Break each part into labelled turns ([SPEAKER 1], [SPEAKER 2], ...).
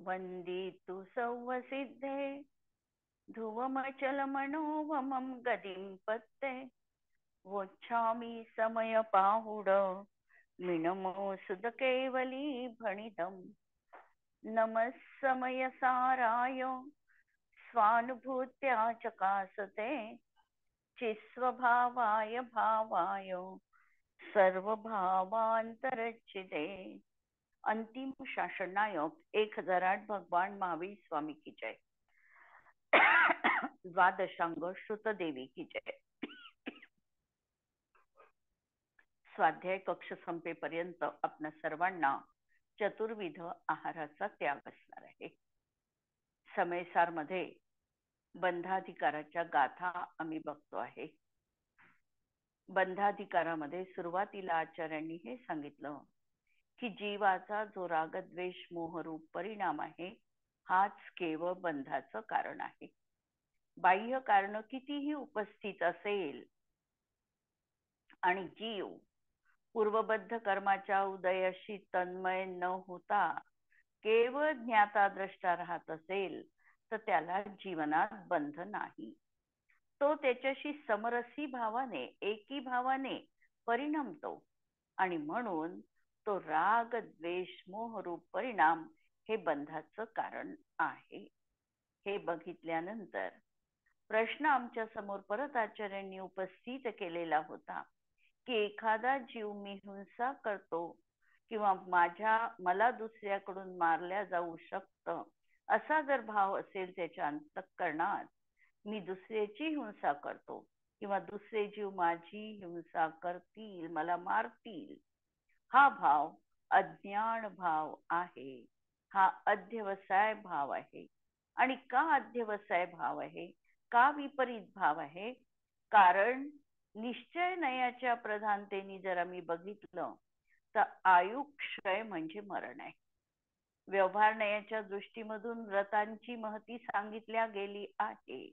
[SPEAKER 1] वन्दितु सौवसिद्धे ध्रुवमचलमनोवमं गतिं पत्ते वोच्छामि समयपाहुड मिनमोऽसुतकेवली भणितम् नमः समयसाराय स्वानुभूत्या चकासते चिस्वभावाय भावाय सर्वभावांतरचिते। अंतिम शासन नायक 1008 भगवान महावीर स्वामी की जय। द्वादशांग श्रुत देवी की जय। स्वाध्याय कक्ष संपेपर्यंत आपल्या सर्वांना चतुर्विध आहाराचा त्याग असणार आहे। समयसार मध्ये बंधाधिकाराच्या गाथा आम्ही बघतो आहे। बंधाधिकारामध्ये सुरुवातीला आचार्यांनी हे सांगितलं की जीवाचा जो राग द्वेष मोहरूप परिणाम आहे हाच केवळ बंधाचं कारण आहे। बाह्य कारण कितीही उपस्थित असेल आणि जीव पूर्वबद्ध कर्माच्या उदयाशी तन्मय न होता केवळ ज्ञाता द्रष्टा राहत असेल तर त्याला जीवनात बंध नाही। तो त्याच्याशी समरसी भावाने एकी भावाने परिणमतो आणि म्हणून तो राग द्वेष मोहरूप परिणाम हे बंधाचं कारण आहे। हे बघितल्यानंतर प्रश्न आमच्या समोर परत आचार्यांनी उपस्थित केलेला होता की एखादा जीव मी हिंसा करतो किंवा मला दुसऱ्याकडून मारल्या जाऊ शकतं असा जर भाव असेल त्याच्या अंतःकरणात, मी दुसऱ्याची हिंसा करतो किंवा दुसरे जीव माझी हिंसा करतील मला मारतील, हा भाव अज्ञान भाव आहे। हा अध्यवसाय भाव आहे। आणि का अध्यवसाय भाव आहे, का विपरीत भाव आहे? कारण निश्चय नयाच्या प्रधानतेने जर आम्ही बघितलं तर आयुक्षय म्हणजे मरण आहे। व्यवहार नयाच्या दृष्टीमधून व्रतांची महती सांगितल्या गेली आहे।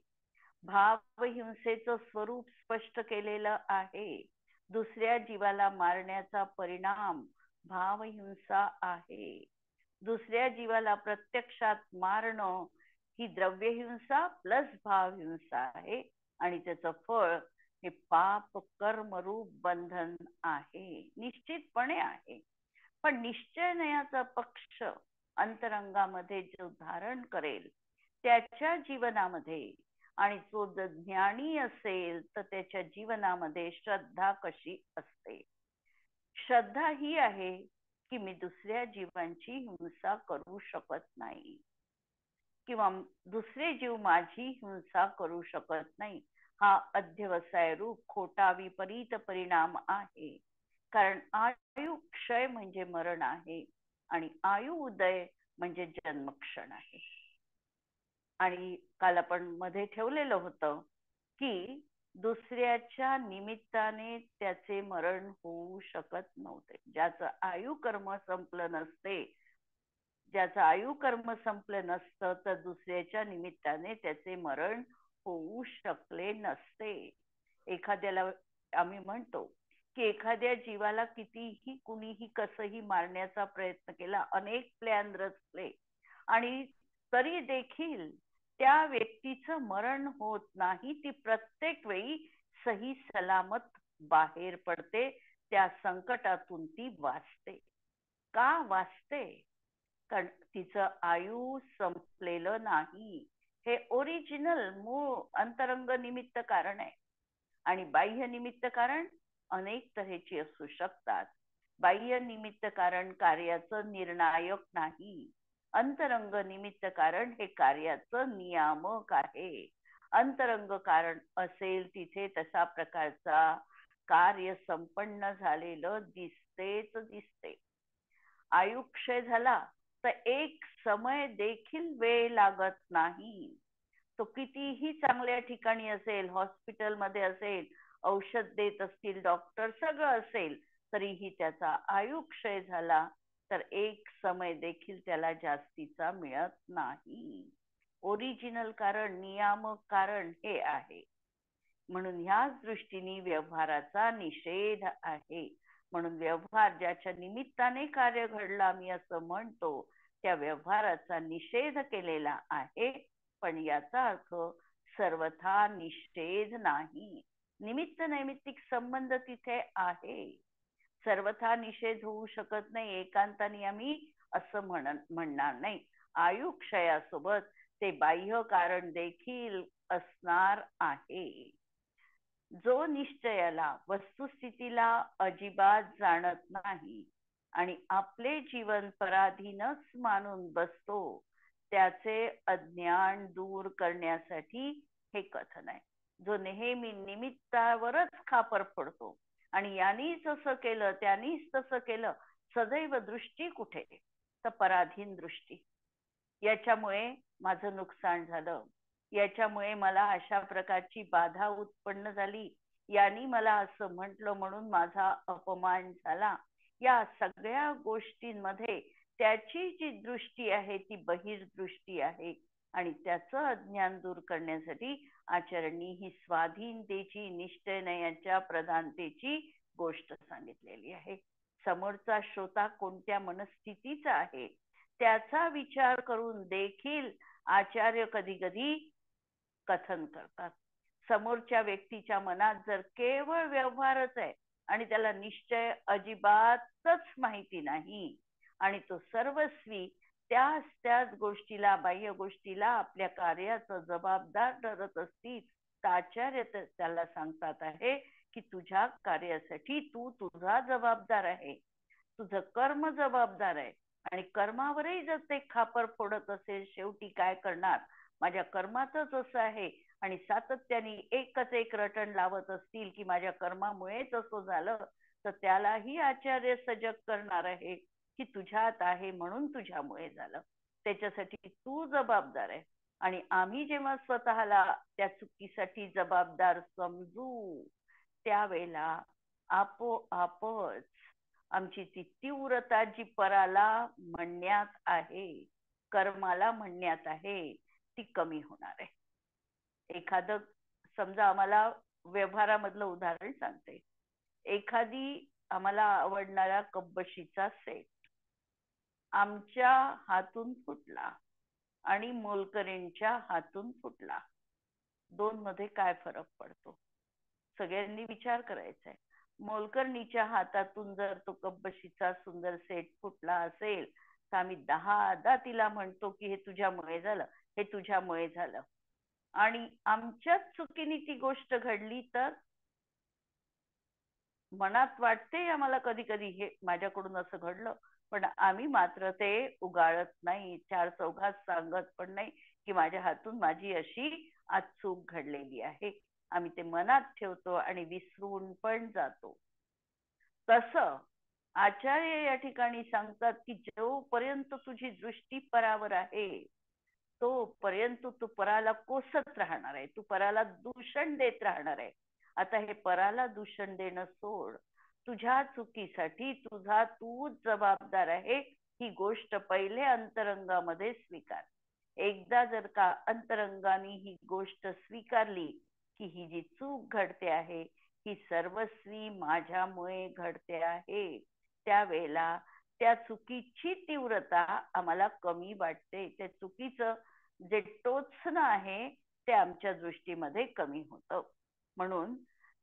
[SPEAKER 1] भाव हिंसेचं स्वरूप स्पष्ट केलेलं आहे। दुसऱ्या जीवाला मारण्याचा परिणाम भाव हिंसा आहे। दुसऱ्या जीवाला प्रत्यक्षात मारणं ही द्रव्य हिंसा प्लस भाव हिंसा आहे आणि त्याचं फळ हे पाप कर्म रूप बंधन आहे, निश्चितपणे आहे। पण निश्चय नयाचा पक्ष अंतरंगामध्ये जो धारण करेल त्याच्या जीवनामध्ये आणि जो ज्ञानी असेल तर त्याच्या जीवनामध्ये श्रद्धा कशी असते? श्रद्धा ही आहे की मी दुसऱ्या जीवांची हिंसा करू शकत नाही किंवा दुसरे जीव माझी हिंसा करू शकत नाही। हा अध्यवसाय रूप खोटा विपरीत परिणाम आहे। कारण आयु क्षय म्हणजे मरण आहे आणि आयु उदय म्हणजे जन्मक्षण आहे। आणि काल आपण मध्ये ठेवलेलं होतं की दुसऱ्याच्या निमित्ताने त्याचे मरण होऊ शकत नव्हते। ज्याचं आयु कर्म संपलं नसते, ज्याचं आयु कर्म संपलं नसतं तर दुसऱ्याच्या निमित्ताने त्याचे मरण होऊ शकले नसते। एखाद्याला आम्ही म्हणतो की एखाद्या जीवाला कितीही कुणीही कसंही मारण्याचा प्रयत्न केला, अनेक प्लॅन रचले आणि तरी देखील त्या व्यक्तीचं मरण होत नाही। ती प्रत्येक वेळी सही सलामत बाहेर पडते, त्या संकटातून ती वाचते। का वाचते? कारण तिचं आयु संपलेलं नाही। हे ओरिजिनल मूळ अंतरंग निमित्त कारण आहे। आणि बाह्य निमित्त कारण अनेक तऱ्हेची असू शकतात। बाह्य निमित्त कारण कार्याचं निर्णायक नाही, अंतरंग निमित्त कारण हे कार्याचं नियामक आहे। अंतरंग कारण असेल तिथे तशा प्रकारचा कार्य संपन्न झालेलं दिसतेच दिसते। आयुक्षय झाला तर एक समय देखील वेळ लागत नाही। तो कितीही चांगल्या ठिकाणी असेल, हॉस्पिटलमध्ये असेल, औषध देत असतील डॉक्टर, सगळं असेल, तरीही त्याचा आयुक्षय झाला तर एक समय देखील त्याला जास्तीचा मिळत नाही। ओरिजिनल कारण नियामक कारण हे आहे। म्हणून ह्याच दृष्टीने व्यवहाराचा निषेध आहे। म्हणून व्यवहार ज्याच्या निमित्ताने कार्य घडला मी असं म्हणतो त्या व्यवहाराचा निषेध केलेला आहे, पण याचा अर्थ सर्वथा निषेध नाही. निमित्त नैमित्तिक संबंध तिथे आहे. सर्वथा निषेध होऊ शकत नाही. एकांताने आम्ही असं म्हणणार नाही. आयुक्षयासोबत ते बाह्य कारण देखील असणार आहे. जो निश्चयाला वस्तुस्थितीला अजिबात जाणत नाही आणि आपले जीवन पराधीनच मानून बसतो, त्याचे अज्ञान दूर करण्यासाठी हे कथन आहे. जो नेहमी निमित्तावरच खापर फोडतो आणि यांनीच असं केलं त्यांनीच तसं केलं, सदैव दृष्टी कुठे तर पराधीन दृष्टी. याच्यामुळे माझं नुकसान झालं, याच्यामुळे मला अशा प्रकारची बाधा उत्पन्न झाली, यांनी मला असं म्हटलं म्हणून माझा अपमान झाला. या सगळ्या गोष्टींमध्ये त्याची जी दृष्टी आहे ती बहिर्दृष्टी आहे आणि त्याचं अज्ञान दूर करण्यासाठी आचार्यांनी ही स्वाधीनतेची निश्चयनयाच्या प्रधानतेची गोष्ट सांगितलेली आहे. समोरचा श्रोता कोणत्या मनस्थितीचा आहे त्याचा विचार करून देखील आचार्य कधी कधी कथन करतात. समोरच्या व्यक्तीच्या मनात जर केवळ व्यवहारच आहे आणि त्याला निश्चय अजिबातच माहिती नाही आणि तो सर्वस्वी त्याच गोष्टीला, बाह्य गोष्टीला आपल्या कार्याचा जबाबदार ठरत असतील, तर आचार्य त्याला सांगतात आहे की तुझ्या कार्यासाठी तू तुझा जबाबदार आहे, तुझं कर्म जबाबदार आहे आणि कर्मावरही जर ते खापर फोडत असेल, शेवटी काय करणार, माझ्या कर्माचंच असं आहे आणि सातत्याने एकच एक रटण लावत असतील की माझ्या कर्मामुळेच असं झालं, तर त्यालाही आचार्य सजग करणार आहे की तुझ्यात आहे म्हणून तुझ्यामुळे झालं, त्याच्यासाठी तू जबाबदार आहे. आणि आम्ही जेव्हा स्वतःला त्या चुकीसाठी जबाबदार समजू, त्यावेळेला आपोआपच आमची ती तीव्रता जी पराला म्हणण्यात आहे, कर्माला म्हणण्यात आहे, ती कमी होणार आहे. एखादं समजा, आम्हाला व्यवहारामधलं उदाहरण सांगते. एखादी आम्हाला आवडणारा कपबशीचा सेट आमच्या हातून फुटला आणि मोलकरीणच्या हातून फुटला. दोन मध्ये काय फरक पडतो सगळ्यांनी विचार करायचा आहे. मोलकर्णीच्या हातातून जर तो कपबशीचा सुंदर सेट फुटला असेल तर आम्ही 10दा तिला म्हणतो की हे तुझ्यामुळे झालं, हे तुझ्यामुळे झालं. आणि आमच्याच चुकीने ती गोष्ट घडली तर मनात वाटते आम्हाला कधी कधी हे माझ्याकडून असं घडलं, पण आम्ही मात्र ते उगाळत नाही, चार चौघात सांगत पण नाही की माझ्या हातून माझी अशी आज चूक घडलेली आहे. आम्ही ते मनात ठेवतो आणि विसरून पण जातो. तसं आचार्य या ठिकाणी सांगतात की जोपर्यंत तुझी दृष्टी परावर आहे तोपर्यंत तू पराला कोसत राहणार आहे, तू पराला दूषण देत राहणार आहे. आता हे पराला दूषण देणं सोड, तुझ्या चुकीसाठी तुझा तूच जबाबदार आहे ही गोष्ट पहिले अंतरंगामध्ये स्वीकार. एकदा जर का अंतरंगाने ही गोष्ट स्वीकारली की ही जी चूक घडते आहे ही सर्वस्वी माझ्यामुळे घडते आहे, त्यावेळेला त्या चुकीची तीव्रता आम्हाला कमी वाटते. त्या चुकीचं जे टोचणं आहे ते आमच्या दृष्टीमध्ये कमी होतं. म्हणून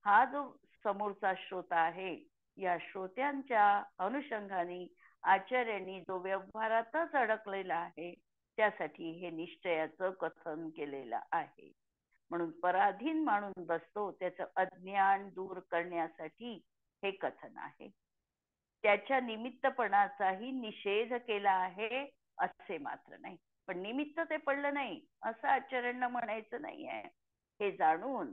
[SPEAKER 1] हा जो समोरचा श्रोता आहे, या श्रोत्यांच्या अनुषंगाने आचार्यांनी जो व्यवहारातच अडकलेला आहे त्यासाठी हे निश्चयाचं कथन केलेलं आहे. म्हणून पराधीन मानून बसतो त्याचं अज्ञान दूर करण्यासाठी हे कथन आहे. त्याच्या निमित्तपणाचाही निषेध केला आहे असे मात्र नाही, पण निमित्त ते पडलं नाही असं आचार्यांना म्हणायचं नाहीये. हे जाणून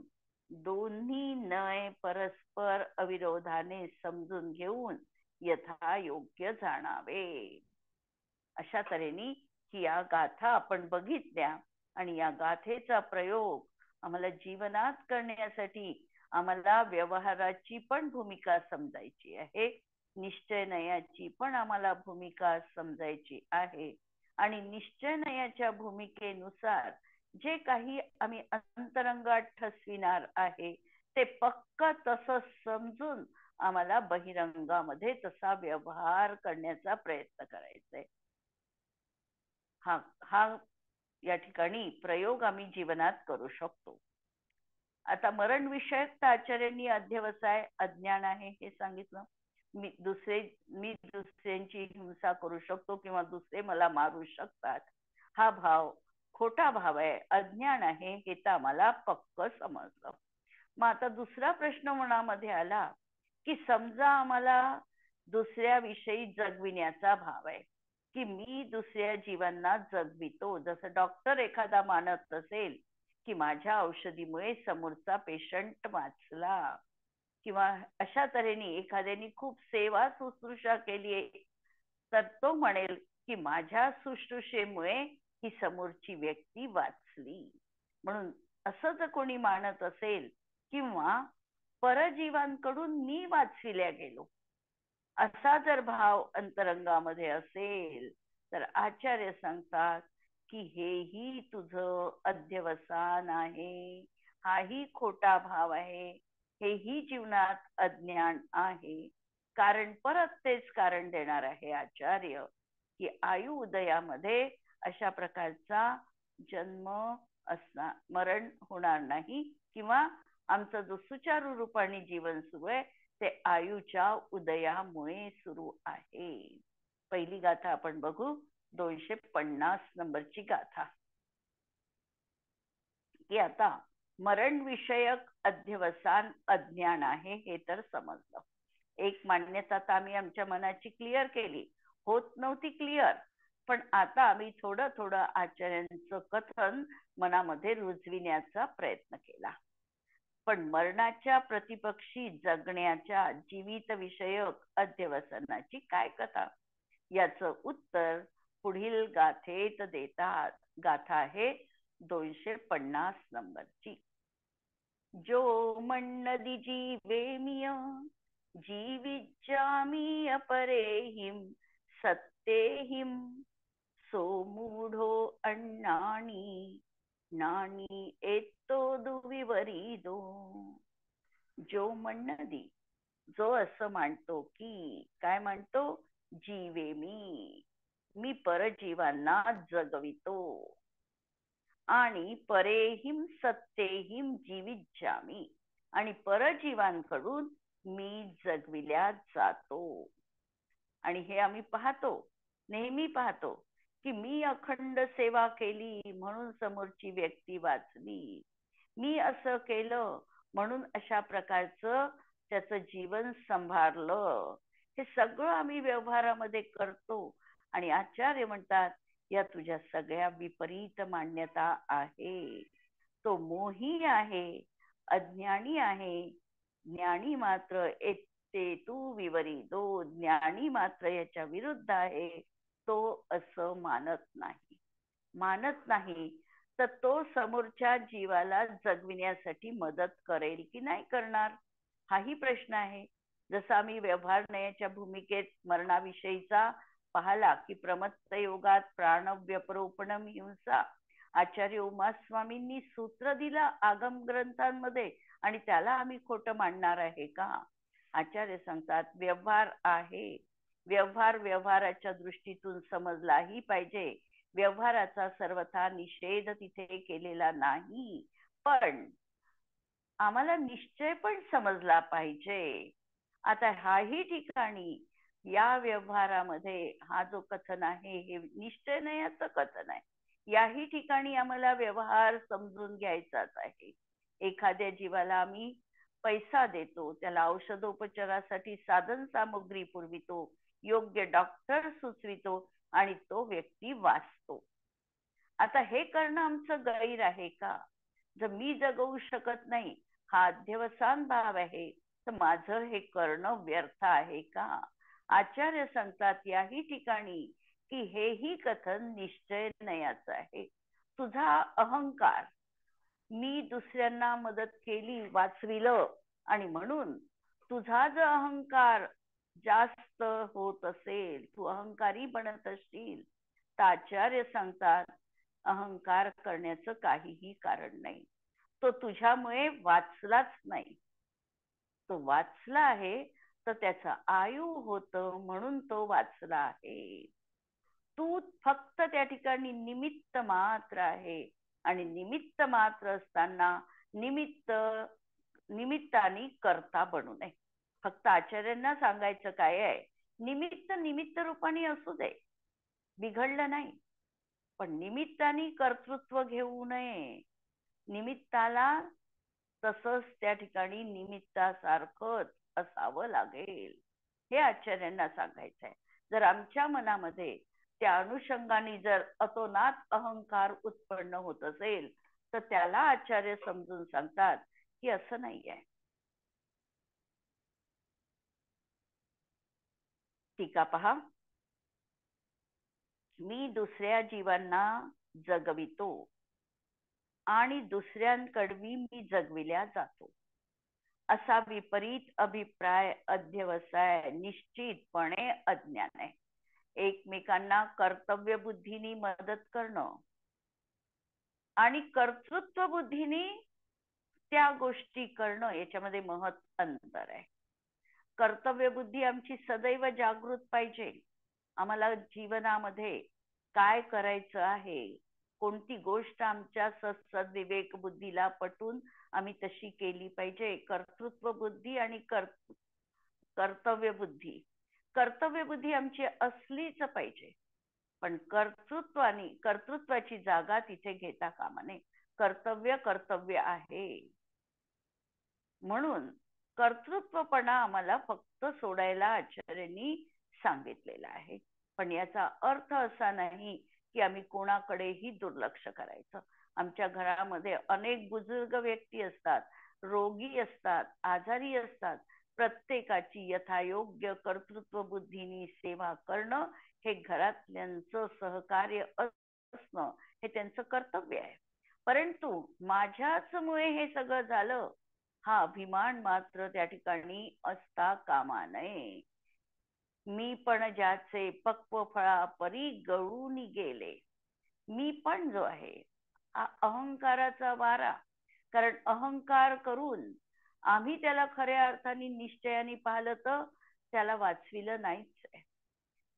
[SPEAKER 1] दोन्ही नय परस्पर अविरोधाने समजून घेऊन यथा योग्य जाणावे. अशा तऱ्हेने की या गाथा आपण बघितल्या आणि या गाथेचा प्रयोग आम्हाला जीवनात करण्यासाठी आम्हाला व्यवहाराची पण भूमिका समजायची आहे, निश्चय नयाची पण आम्हाला भूमिका समजायची आहे. आणि निश्चय नयाच्या भूमिकेनुसार जे काही आम्ही अंतरंगात ठसविणार आहे ते पक्क तसं समजून आम्हाला बहिरंगामध्ये तसा व्यवहार करण्याचा प्रयत्न करायचा आहे. हा हा या ठिकाणी प्रयोग आम्ही जीवनात करू शकतो. आता मरण विषयक आचार्यांनी अध्यवसाय अज्ञान आहे हे सांगितलं. मी दुसऱ्यांची हिंसा करू शकतो किंवा दुसरे मला मारू शकतात, हा भाव खोटा भाव आहे, अज्ञान आहे, हे तर आम्हाला पक्क समजलं. मग आता दुसरा प्रश्न मनामध्ये आला की समजा आम्हाला दुसऱ्याविषयी जगविण्याचा भाव आहे, की मी दुसऱ्या जीवांना जगवितो. जसं डॉक्टर एखादा मानत असेल की माझ्या औषधीमुळे समोरचा पेशंट वाचला, किंवा अशा तऱ्हेने एखाद्याने खूप सेवा शुश्रूषा केली तर तो म्हणेल की माझ्या शुश्रूषेमुळे ही समोरची व्यक्ती वाचली. म्हणून असं जर कोणी मानत असेल किंवा परजीवांकडून मी वाचविल्या गेलो असा जर भाव अंतरंगामध्ये असेल तर आचार्य सांगतात की हेही तुझं अध्यवसान आहे, हाही खोटा भाव आहे, हेही जीवनात अज्ञान आहे. कारण परत तेच कारण देणार आहे आचार्य की आयु उदयामध्ये अशा प्रकारचा जन्म असणार, मरण होणार नाही, किंवा आमचं जो सुचारू रूपाने जीवन सुरू आहे ते आयुच्या उदयामुळे सुरू आहे. पहिली गाथा आपण बघू, 250 नंबरची गाथा. की आता मरण विषयक अध्यवसान अज्ञान आहे हे तर समजलं. एक मान्यता तर आम्ही आमच्या मनाची क्लिअर केली, होत नव्हती क्लिअर, पण आता आम्ही थोडं थोडं आचार्यांचं कथन मनामध्ये रुजविण्याचा प्रयत्न केला. पण मरणाच्या प्रतिपक्षी जगण्याच्या जीवित विषयक अध्यवसनाची काय कथा, याचं उत्तर पुढील गाथेत देतात. गाथा आहे 250 नंबरची. जो मन्नदी जीवेमिय जीविज्यामी अपरेहिम सत्तेहिम सोमूढो अण्णानी नानी एतो दुविवरीदो. जो मन्नदी, जो असं मानतो की, काय मानतो, जीवे मी परजीवांना जगवितो आणि परेहिम सत्तेहिम जीविज्यामी, आणि परजीवांकडून मी जगविल्या जातो. आणि हे आम्ही पाहतो, नेहमी पाहतो की मी अखंड सेवा केली म्हणून समोरची व्यक्ती वाचली, मी असं केलं म्हणून अशा प्रकारचं त्याचं जीवन संभाळलं. हे सगळं आम्ही व्यवहारामध्ये करतो आणि आचार्य म्हणतात या तुझ्या सगळ्या विपरीत मान्यता आहे. तो मोही आहे, अज्ञानी आहे. ज्ञानी मात्र ते तू विवरीदो, ज्ञानी मात्र याच्या विरुद्ध आहे. तो असं मानत नाही तर तो समोरच्या जीवाला जगविण्यासाठी मदत करेल की नाही करणार, हाही प्रश्न आहे. जसं आम्ही व्यवहार न्यायाच्या भूमिकेत मरणाविषयीचा पाहला की प्रमत्त योगात प्राणव्यपरोपणम हिंसा, आचार्य उमास्वामींनी सूत्र दिलं आगम ग्रंथांमध्ये, आणि त्याला आम्ही खोटं मानणार आहे का? आचार्य सांगतात व्यवहार आहे, व्यवहार व्यवहाराच्या दृष्टीतून समजलाही पाहिजे. व्यवहाराचा सर्वथा निषेध तिथे केलेला नाही, पण आम्हाला निश्चय पण समजला पाहिजे. आता हाही ठिकाणी या व्यवहारामध्ये हा जो कथन आहे हे निश्चय नयाचं कथन आहे. याही ठिकाणी आम्हाला व्यवहार समजून घ्यायचाच आहे. एखाद्या जीवाला आम्ही पैसा देतो, त्याला औषधोपचारासाठी साधन सामुग्री पुरवितो, योग्य डॉक्टर सुचवितो आणि तो व्यक्ती वाचतो. आता हे करणं आमचं गैर आहे का? जर मी जगवू शकत नाही, हा अध्यवसान भाव आहे, तर माझं हे करणं व्यर्थ आहे का? आचार्य सांगतात याही ठिकाणी की हेही कथन निश्चय नयाचं आहे. तुझा अहंकार, मी दुसऱ्यांना मदत केली, वाचविलं, आणि म्हणून तुझा जर अहंकार जास्त होत असेल, तू अहंकारी बनत असशील, तर आचार्य सांगतात अहंकार करण्याचं काहीही कारण नाही. तो तुझ्यामुळे वाचलाच नाही. तो वाचला आहे तर त्याचा आयु होतं म्हणून तो वाचला आहे. तू फक्त त्या ठिकाणी निमित्त मात्र आहे. आणि निमित्त मात्र असताना निमित्ताने करता बनू नये. फक्त आचार्यांना सांगायचं काय आहे, निमित्त निमित्त रूपाने असू दे, बिघडलं नाही, पण निमित्ताने कर्तृत्व घेऊ नये. निमित्ताला तसंच त्या ठिकाणी निमित्तासारखंच असावं लागेल, हे आचार्यांना सांगायचंय. जर आमच्या मनामध्ये त्या अनुषंगाने जर अतोनात अहंकार उत्पन्न होत असेल, तर त्याला आचार्य समजून सांगतात की असं नाहीये. टीका पहा. मी दुसऱ्या जीवांना जगवितो आणि दुसऱ्यांकडवी मी जगविल्या जातो, असा विपरीत अभिप्राय अध्यवसाय निश्चितपणे अज्ञान आहे. एकमेकांना कर्तव्य बुद्धीने मदत करणं आणि कर्तृत्व बुद्धीने त्या गोष्टी करणं, याच्यामध्ये अंतर आहे. कर्तव्य बुद्धी आमची सदैव जागृत पाहिजे. आम्हाला जीवनामध्ये काय करायचं आहे, कोणती गोष्ट आमच्या सद्विवेक बुद्धीला पटून आम्ही तशी केली पाहिजे. कर्तृत्व बुद्धी आणि कर्तव्य बुद्धी आमची असलीच पाहिजे, पण कर्तृत्वाची जागा तिथे घेता कामा नये. कर्तव्य आहे, म्हणून कर्तृत्वपणा आम्हाला फक्त सोडायला आचार्यांनी सांगितलेला आहे. पण याचा अर्थ असा नाही की आम्ही कोणाकडेही दुर्लक्ष करायचं. आमच्या घरामध्ये अनेक बुजुर्ग व्यक्ती असतात, रोगी असतात, आजारी असतात. प्रत्येकाची यथायोग्य कर्तृत्व बुद्धीने सेवा करणं हे घरातल्यांचं सहकार्य असणं हे त्यांचं कर्तव्य आहे. परंतु माझ्याचमुळे हे सगळं झालं हा अभिमान मात्र त्या ठिकाणी असता कामा नये. मी पण ज्याचे पक्व फळा परी गळून गेले. मी पण जो आहे अहंकाराचा वारा, कारण अहंकार करून आम्ही त्याला खऱ्या अर्थाने निश्चयाने पाहिलं तर त्याला वाचविलं नाहीच आहे.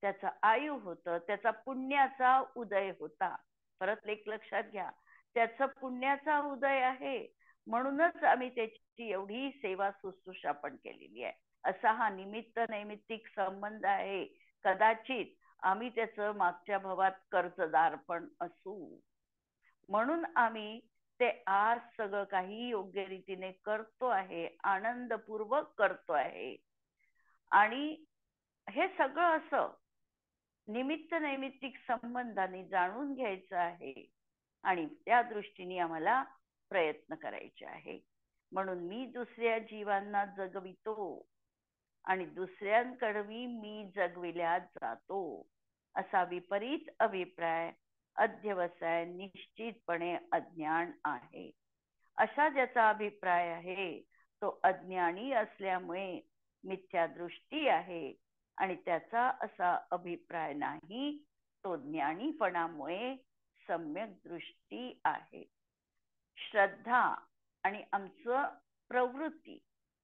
[SPEAKER 1] त्याचं आयु होतं, त्याचा पुण्याचा उदय होता. परत एक लक्षात घ्या, त्याचं पुण्याचा उदय आहे म्हणूनच आम्ही त्याची एवढी सेवा शुश्रूषा पण केलेली आहे. असा हा निमित्त नैमित्तिक संबंध आहे. कदाचित आम्ही त्याचं मागच्या भवात कर्जदार पण असू, म्हणून आम्ही ते आज सगळं काही योग्य रीतीने करतो आहे, आनंदपूर्वक करतो आहे. आणि हे सगळं असं निमित्त नैमित्तिक संबंधाने जाणून घ्यायचं आहे आणि त्या दृष्टीने आम्हाला प्रयत्न करायचे आहे. म्हणून मी दुसऱ्या जीवांना जगवितो आणि दुसऱ्यांकडवी मी जगविल्या जातो, असा विपरीत अभिप्राय अध्यवसाय निश्चितपणे अज्ञान आहे. असा ज्याचा अभिप्राय आहे तो अज्ञानी असल्यामुळे मिथ्या दृष्टी आहे, आणि त्याचा असा अभिप्राय नाही तो ज्ञानीपणामुळे सम्यक दृष्टी आहे. श्रद्धा आणि आमचं प्रवृत्ती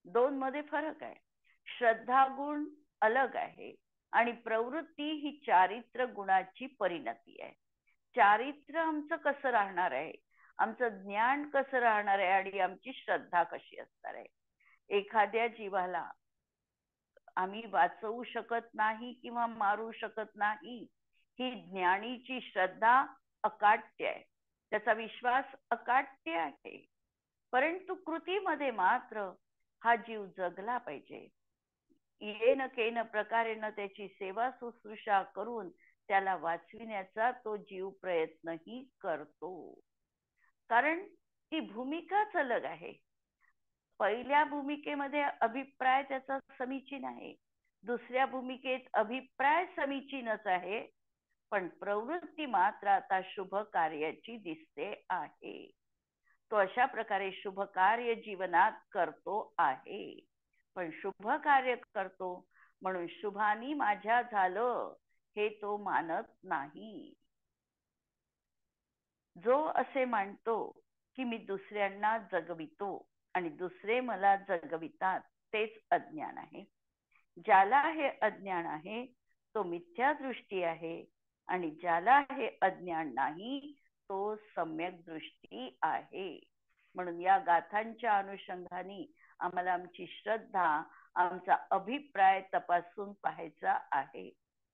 [SPEAKER 1] दोन मध्ये फरक आहे. श्रद्धा गुण अलग आहे आणि प्रवृत्ती ही चारित्र्य गुणाची परिणती आहे. चारित्र्य आमचं कसं राहणार आहे, आमचं ज्ञान कसं राहणार आहे आणि आमची श्रद्धा कशी असणार आहे. एखाद्या जीवाला आम्ही वाचवू शकत नाही किंवा मारू शकत नाही, ही ज्ञानीची श्रद्धा अकाट्य आहे, त्याचा विश्वास अकाट्य आहे. परंतु कृतीमध्ये मात्र हा जीव जगला पाहिजे. येन केन प्रकारेनं त्याची सेवा शुश्रूषा करून त्याला वाचविण्याचा तो जीव प्रयत्नही करतो, कारण ती भूमिकाच अलग आहे. पहिल्या भूमिकेमध्ये अभिप्राय त्याचा समीचीन आहे, दुसऱ्या भूमिकेत अभिप्राय समीचीनच आहे, पण प्रवृत्ती मात्र आता शुभ कार्याची दिसते आहे. तो अशा प्रकारे शुभ कार्य जीवनात करतो आहे. पण शुभ कार्य करतो म्हणून शुभानी माझ्या झालं हे तो मानत नाही. जो असे मानतो की मी दुसऱ्यांना जगवितो आणि दुसरे मला जगवितात, तेच अज्ञान आहे. ज्याला हे अज्ञान आहे तो मिथ्या दृष्टी आहे, आणि ज्याला हे अज्ञान नाही तो सम्यक दृष्टी आहे. म्हणून या गाथांच्या अनुषंगाने आम्हाला आमची श्रद्धा, आमचा अभिप्राय तपासून पाहायचा आहे.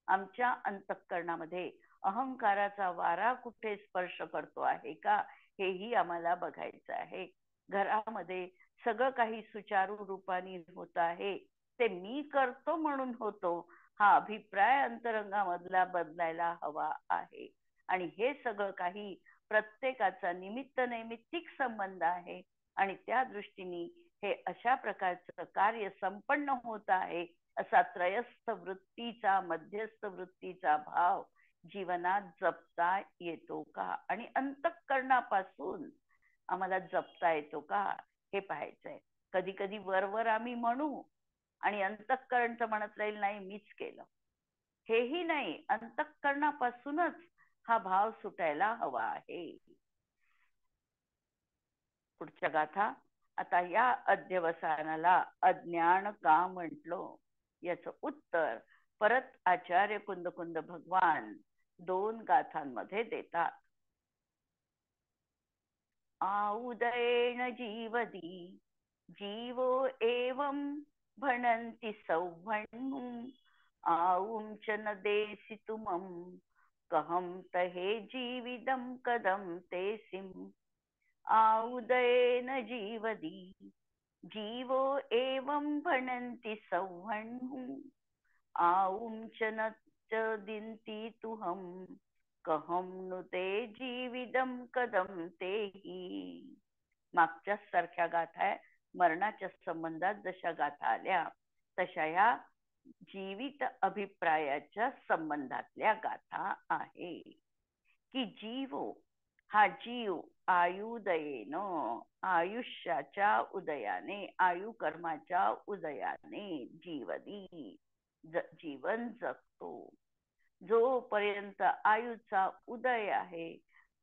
[SPEAKER 1] आमच्या अंतःकरणामध्ये अहंकाराचा वारा कुठे स्पर्श करतो आहे का, हेही आम्हाला बघायचं आहे. घरामध्ये सगळं काही सुचारू रूपाने होत आहे ते मी करतो म्हणून होतो, हा अभिप्राय अंतरंगामधला बदलायला हवा आहे. आणि हे सगळं काही प्रत्येकाचा निमित्त नैमित्तिक संबंध आहे आणि त्या दृष्टीने हे अशा प्रकारचं कार्य संपन्न होत आहे असा त्रयस्थ वृत्तीचा, मध्यस्थ वृत्तीचा भाव जीवनात जपता येतो का आणि अंतःकरणापासून आम्हाला जपता येतो का हे पाहायचंय. कधी कधी वरवर आम्ही म्हणू आणि अंतःकरणचं म्हणत राहील नाही मीच केलं, हेही नाही. अंतःकरणापासूनच हा भाव सुटायला हवा आहे. पुढच्या गाथा. आता या अध्यवसानाला अज्ञान का म्हटलो याचं उत्तर परत आचार्य कुंद भगवान 2 गाथांमध्ये देतात. आउदयेन जीवदी जीवो एवं भणन्ति सौवण्णु आऊं च न देसितुमं कहं तहे जीविदं कदं तेसिम्. आउदयेन जीवदी जीवो एवं भणन्ति सौवण्णु आऊं च न दिन्ति तुहं कहं नु ते जीविदं कदं तेहि. मागच्या सारख्या गाथा आहे. मरणाच्या संबंधात जशा गाथा आल्या तशा या जीवित अभिप्रायाच्या संबंधातल्या गाथा आहे. की जीवो हा जीव आयुदयेन आयुष्याच्या उदयाने, आयु कर्माच्या उदयाने जीवदी जीवन जगतो. जोपर्यंत आयुचा उदय आहे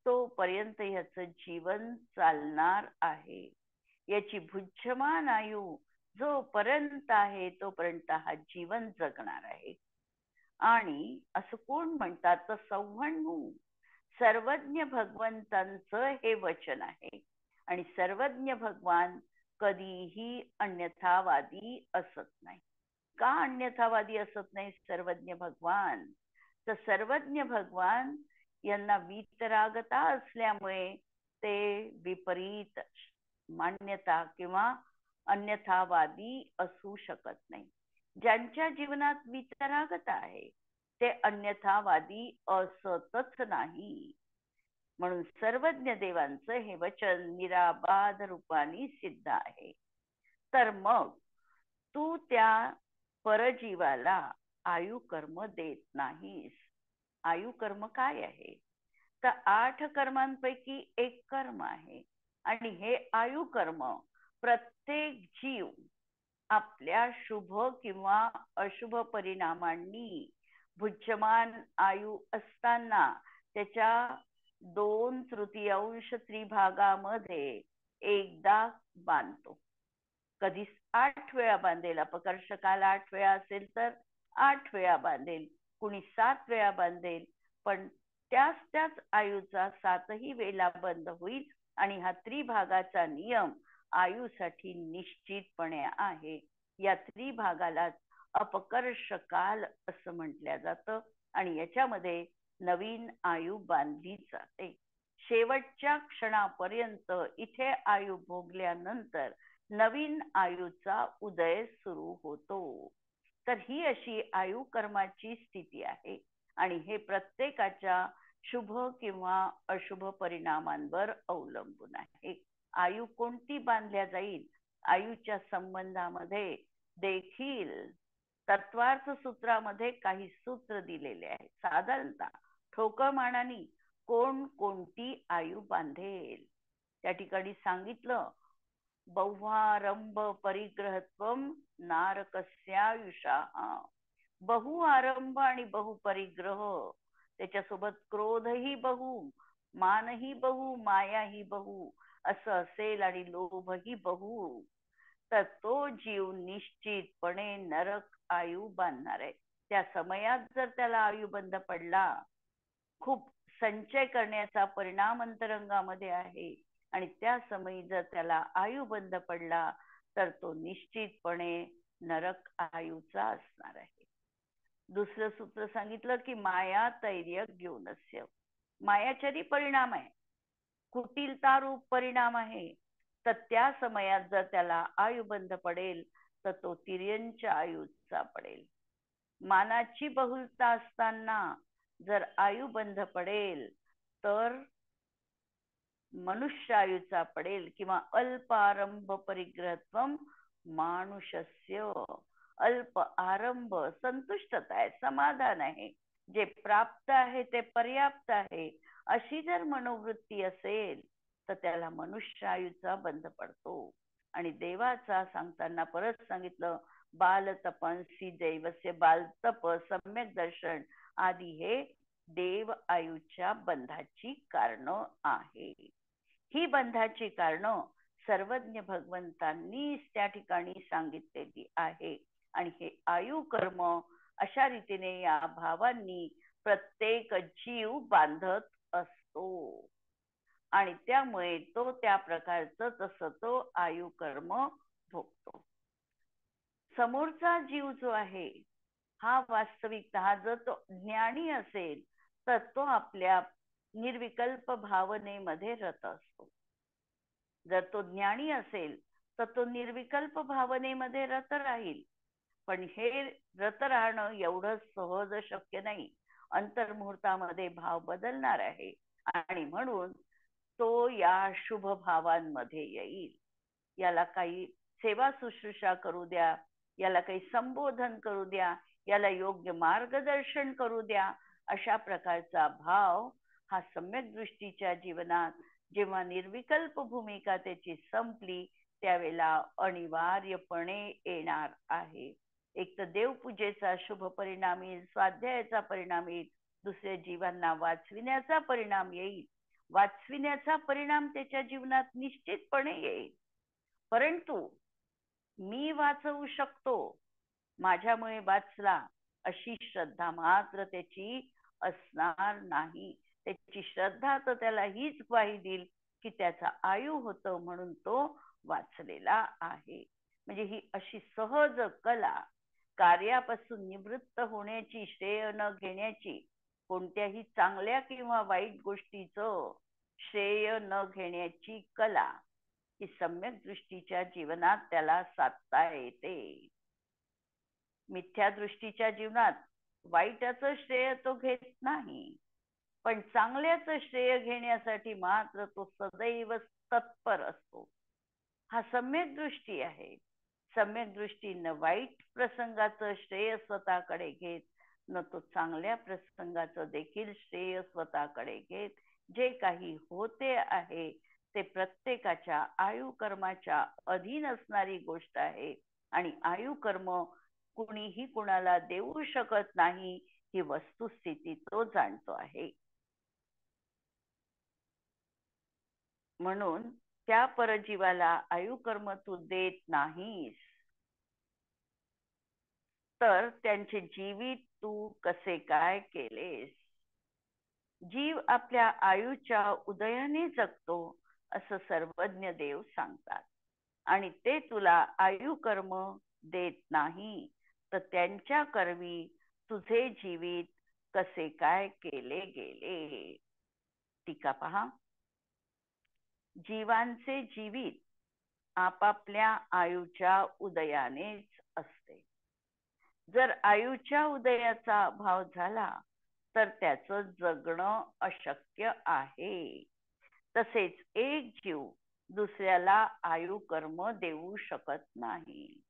[SPEAKER 1] तोपर्यंत याचं जीवन चालणार आहे. याची भुज्यमान आयु जोपर्यंत आहे तोपर्यंत हा जीवन जगणार आहे. आणि असं कोण म्हणतात तर सौवण्णु सर्वज्ञ भगवंतांचं हे वचन आहे. आणि सर्वज्ञ भगवान कधीही अन्यथावादी असत नाही. का अन्यथावादी असत नाही सर्वज्ञ भगवान? तर सर्वज्ञ भगवान यांना वीतरागता असल्यामुळे ते विपरीत मान्यता किंवा अन्यथावादी असू शकत नाही. ज्यांच्या जीवनात वीतरागता आहे ते अन्यथावादी असतच नाही. म्हणून सर्वज्ञ देवांचं हे वचन निराबाध रूपाने सिद्ध आहे. तर मग तू त्या परजीवाला आयु कर्म देत नाहीस. आयु कर्म काय आहे तर 8 कर्मांपैकी एक कर्म आहे. आणि हे आयु कर्म प्रत्येक जीव आपल्या शुभ किंवा अशुभ परिणामांनी भुज्यमान आयु असताना त्याच्या 2/3 त्रिभागामध्ये एकदा बांधतो. कधी 8 वेळा बांधेल. अपकर्षकाल 8 वेळा असेल तर 8 वेळा बांधेल, कुणी 7 वेळा बांधेल. पण त्याच आयुचा 7ही वेळा बंद होईल. आणि हा त्रिभागाचा नियम आयुसाठी निश्चितपणे आहे. या त्रिभागाला अपकर्ष काल असं म्हटलं जातं. आणि याच्यामध्ये नवीन आयु बांधली जाते. शेवटच्या क्षणापर्यंत इथे आयु भोगल्यानंतर नवीन आयुचा उदय सुरू होतो. तर ही अशी आयु कर्माची स्थिती आहे. आणि हे प्रत्येकाच्या शुभ किंवा अशुभ परिणामांवर अवलंबून आहे. आयु कोणती बांधल्या जाईल? आयुच्या संबंधामध्ये देखील तत्वार्थ सूत्रामध्ये काही सूत्र दिलेले आहेत. साधारणतः ठोकळमानाने कोण कोणती आयु बांधेल त्या ठिकाणी सांगितलं. बहुआरंभ परिग्रहत्वम नारकस्यायुषा. बहुआरंभ आणि बहुपरिग्रह, त्याच्यासोबत क्रोधही बहु, मानही बहु, मायाही बहु असं असेल आणि लोभही बहु, तर तो जीव निश्चितपणे नरक आयु बांधणार आहे. त्या समयात जर त्याला आयुबंध पडला खूप संचय करण्याचा परिणाम अंतरंगामध्ये आहे आणि त्या समयी जर त्याला आयु बंद पडला तर तो निश्चितपणे नरक आयुचा असणार आहे. दुसरं सूत्र सांगितलं की माया तैर्य घेऊनस्य. मायाचारी परिणाम आहे, कुटिलता रूप परिणाम आहे. तर त्या समयात जर त्याला आयु बंद पडेल तर तो तिर्यंच्या आयुचा पडेल. मानाची बहुलता असताना जर आयु बंद पडेल तर मनुष्य आयुचा पडेल किंवा अल्प आरंभ परिग्रहत्व मानुषस्य. अल्प आरंभ संतुष्टता आहे, समाधान आहे, जे प्राप्त आहे ते पर्याप्त आहे, अशी जर मनोवृत्ती असेल तर त्याला मनुष्य आयुचा बंद पडतो. आणि देवाचा सांगताना परत सांगितलं, बालतपंसी दैवस्य. बालतप, सम्यक दर्शन आदी हे देव आयुच्या बंधाची कारण आहे. ही बंधाची कारण सर्वज्ञ भगवंतांनी त्या ठिकाणी सांगितलेली आहे. आणि हे आयु कर्म अशा रीतीने या भावांनी प्रत्येक जीव बांधत असतो आणि त्यामुळे तो त्या प्रकारचं तसं तो आयु कर्म भोगतो. समोरचा जीव जो आहे हा वास्तविकता हा जर तो ज्ञानी असेल तर तो आपल्या निर्विकल्प भावनेमध्ये रत असतो. जर तो ज्ञानी असेल तर तो निर्विकल्प भावनेमध्ये रत राहील. पण हे रत राहणं एवढं सहज शक्य नाही. अंतर्मुहूर्तामध्ये भाव बदलणार आहे आणि म्हणून तो या शुभ भावांमध्ये येईल. याला काही सेवा शुश्रूषा करू द्या, याला काही संबोधन करू द्या, याला योग्य मार्गदर्शन करू द्या. अशा प्रकारचा भाव हा सम्यक दृष्टीच्या जीवनात जेव्हा निर्विकल्प भूमिका त्याची संपली त्यावेळेला अनिवार्यपणे येणार आहे. एक तर देवपूजेचा शुभ परिणाम येईल, स्वाध्यायाचा परिणाम येईल, दुसऱ्या जीवांना वाचविण्याचा परिणाम येईल. वाचविण्याचा परिणाम त्याच्या जीवनात निश्चितपणे येईल. परंतु मी वाचवू शकतो, माझ्यामुळे वाचला अशी श्रद्धा मात्र त्याची असणार नाही. त्याची श्रद्धा तर त्याला हीच ग्वाही देईल की त्याचा आयु होतं म्हणून तो वाचलेला आहे. म्हणजे ही अशी सहज कला, कार्यापासून निवृत्त होण्याची, श्रेय न घेण्याची, कोणत्याही चांगल्या किंवा वाईट गोष्टीचं श्रेय न घेण्याची कला ही सम्यक दृष्टीच्या जीवनात त्याला साधता येते. मिथ्या दृष्टीच्या जीवनात वाईटाचं श्रेय तो घेत नाही, पण चांगल्याचं श्रेय घेण्यासाठी मात्र तो सदैव तत्पर असतो. हा सम्यक दृष्टी आहे. सम्यक दृष्टीनं वाईट प्रसंगाचं श्रेय स्वतःकडे घेत, न तो चांगल्या प्रसंगाचं देखील श्रेय स्वतःकडे घेत. जे काही होते आहे ते प्रत्येकाच्या आयु कर्माच्या अधीन असणारी गोष्ट आहे आणि आयु कर्म कुणीही कुणाला देऊ शकत नाही ही वस्तुस्थिती तो जाणतो आहे. म्हणून त्या परजीवाला आयु कर्म तू देत नाहीस तर त्यांचे जीवित तू कसे काय केलेस. जीव आपल्या आयुच्या उदयाने जगतो असं सर्वज्ञ देव सांगतात आणि ते तुला आयु कर्म देत नाही तर त्यांच्या कर्मी तुझे जीवित कसे काय केले गेले. टीका पहा. जीवांचे जीवित आपापल्या आयुच्या उदयानेच असते. जर आयुच्या उदयाचा अभाव झाला तर त्याचं जगणं अशक्य आहे. तसेच एक जीव दुसऱ्याला आयु कर्म देऊ शकत नाही.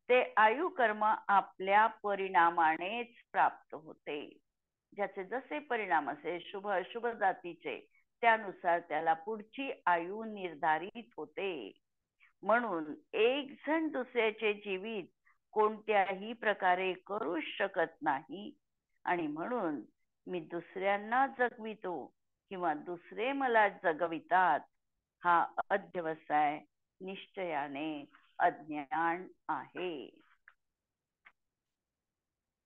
[SPEAKER 1] ते आयु कर्म आपल्या परिणामानेच प्राप्त होते. ज्याचे जसे परिणाम असेल शुभ अशुभ जातीचे त्यानुसार त्याला पुढची आयु निर्धारित होते. म्हणून एक जण दुसऱ्याचे जीवित कोणत्याही प्रकारे करू शकत नाही आणि म्हणून मी दुसऱ्यांना जगवितो किंवा दुसरे मला जगवितात हा अध्यवसाय निश्चयाने अज्ञान आहे.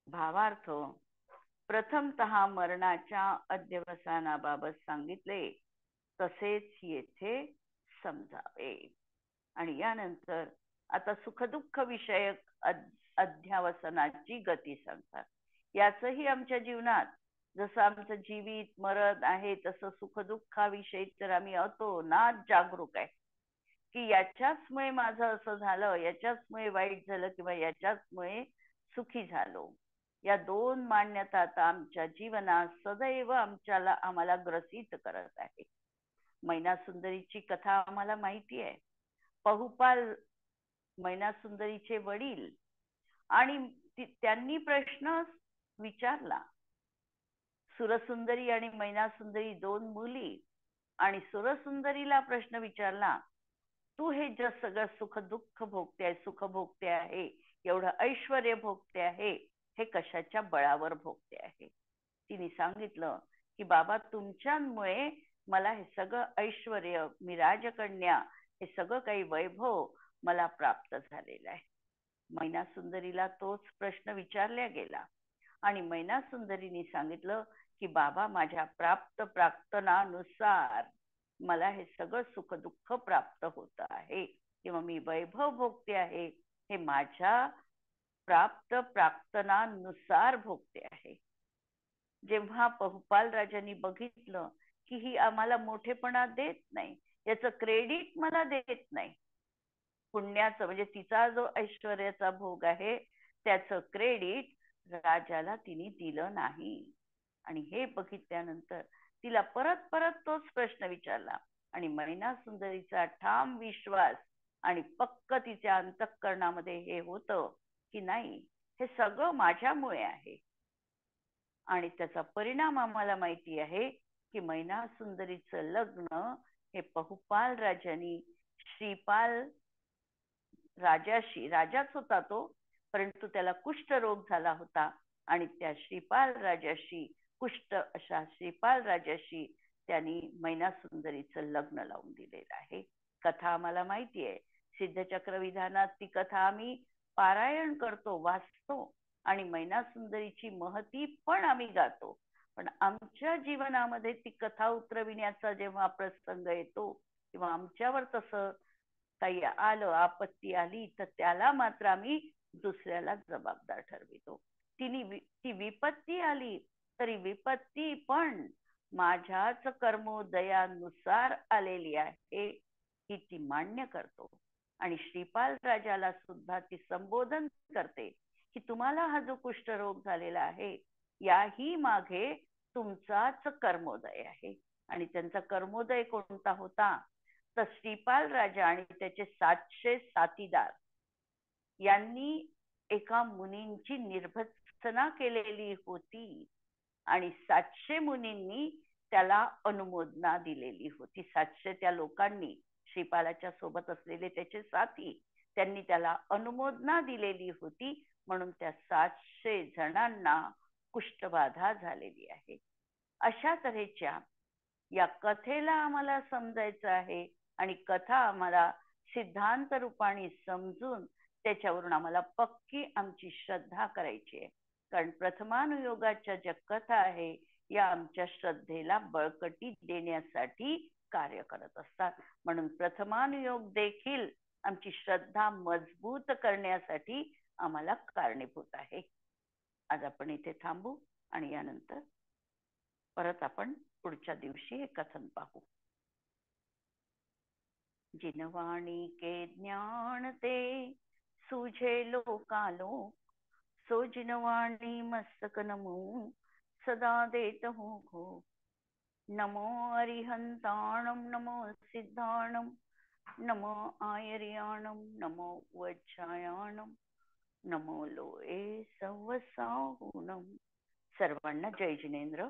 [SPEAKER 1] भावार्थ. प्रथमतः मरणाच्या अध्यवसानाबाबत सांगितले, तसेच येथे समजावे. आणि यानंतर आता सुखदुःख विषयक अध्यावसनाची गती सांगतात. याचही आमच्या जीवनात जसं आमचं जीवित मरण आहे, तसं सुखदुःखाविषयी तर आम्ही अतोनात जागरूक आहे की याच्याचमुळे माझं असं झालं, याच्याचमुळे वाईट झालं, किंवा याच्याचमुळे सुखी झालो. या दोन मान्यता आता आमच्या जीवनात सदैव आम्हाला ग्रसित करत आहे. मैना सुंदरीची कथा आम्हाला माहिती आहे. बहुपाल मैना सुंदरीचे वडील आणि त्यांनी प्रश्न विचारला. सुरसुंदरी आणि मैना सुंदरी दोन मुली, आणि सुरसुंदरीला प्रश्न विचारला, तू हे जे सगळं सुख दुःख भोगते आहे, सुख भोगते आहे, एवढं ऐश्वर भोगते आहे, हे कशाच्या बळावर भोगते आहे? तिने सांगितलं की बाबा, तुमच्यामुळे मला हे सगळं ऐश्वर, मी राजकन्या, हे सगळं काही वैभव मला प्राप्त झालेलं आहे. मैना सुंदरीला तोच प्रश्न विचारला गेला आणि मैना सुंदरीने सांगितलं की बाबा, माझ्या प्राप्तनानुसार मला हे सगळं सुख दुःख प्राप्त होत आहे, किंवा मी वैभव भोगते आहे, हे माझ्या प्राप्तनानुसार भोगते आहे. जेव्हा बहुपाल राजांनी बघितलं की ही आम्हाला मोठेपणा देत नाही, याचं क्रेडिट मला देत नाही, पुण्याचं म्हणजे तिचा जो ऐश्वर्याचा भोग आहे त्याचं क्रेडिट राजाला तिने दिलं नाही. आणि हे बघितल्यानंतर तिला परत परत तोच प्रश्न विचारला, आणि मैना सुंदरीचा ठाम विश्वास आणि पक्क तिच्या अंतःकरणामध्ये हे होतं की नाही, हे सगळं माझ्यामुळे आहे. आणि त्याचा परिणाम आम्हाला माहिती आहे की मैना सुंदरीचं लग्न हे बहुपाल राजांनी श्रीपाल राजाशी, राजाच होता तो, परंतु त्याला कुष्ठरोग झाला होता, आणि त्या श्रीपाल राजाशी, कुष्ठ अशा श्रीपाल राजाशी त्यांनी मैना सुंदरीचं लग्न लावून दिलेलं आहे. कथा आम्हाला माहिती आहे. सिद्धचक्र विधानात ती कथा आम्ही पारायण करतो, वाचतो, आणि मैना सुंदरीची महती पण आम्ही गातो. पण आमच्या जीवनामध्ये ती कथा उतरविण्याचा जेव्हा प्रसंग येतो, किंवा आमच्यावर तसं काही आलं, आपत्ती आली, तर त्याला मात्र आम्ही दुसऱ्याला जबाबदार ठरवितो. ती विपत्ती आली तरी विपत्ती पण माझ्याच कर्मोदयानुसार आलेली आहे, ही ती मान्य करतो. आणि श्रीपाल राजाला सुद्धा ती संबोधन करते की तुम्हाला हा जो कुष्ठरोग झालेला आहे, याही मागे तुमचाच कर्मोदय आहे. आणि त्यांचा कर्मोदय कोणता होता? तर श्रीपाल राजा आणि त्याचे 700 साथीदार यांनी एका मुनींची निर्भत्सना केलेली होती, आणि 700 मुनींनी त्याला अनुमोदना दिलेली होती. 700 त्या लोकांनी, श्रीपालाच्या सोबत असलेले त्याचे साथी, त्यांनी त्याला अनुमोदना दिलेली होती, म्हणून त्या 700 जणांना कुष्ठबाधा झालेली आहे. अशा तऱ्हेच्या या कथेला आम्हाला समजायचं आहे, आणि कथा आम्हाला सिद्धांत रूपाने समजून त्याच्यावरून आम्हाला पक्की आमची श्रद्धा करायची आहे. कारण प्रथमानुयोगाच्या ज्या कथा आहे, या आमच्या श्रद्धेला बळकटी देण्यासाठी कार्य करत असतात. म्हणून प्रथमानुयोग देखील आमची श्रद्धा मजबूत करण्यासाठी आम्हाला कारणीभूत आहे. आज आपण इथे थांबू, आणि यानंतर परत आपण पुढच्या दिवशी हे कथन पाहू. जिनवाणी के ज्ञान ते सूझे लोकालोक, सो जिनवाणी मस्तक नमो सदा देत हो घो. नमो अरिहंताणम, नमो सिद्धाणम, नमो आयर्याणम, नमो वज्रायाणम, नमो लोये सवसाहुणम. सर्वांना जय जिनेंद्र.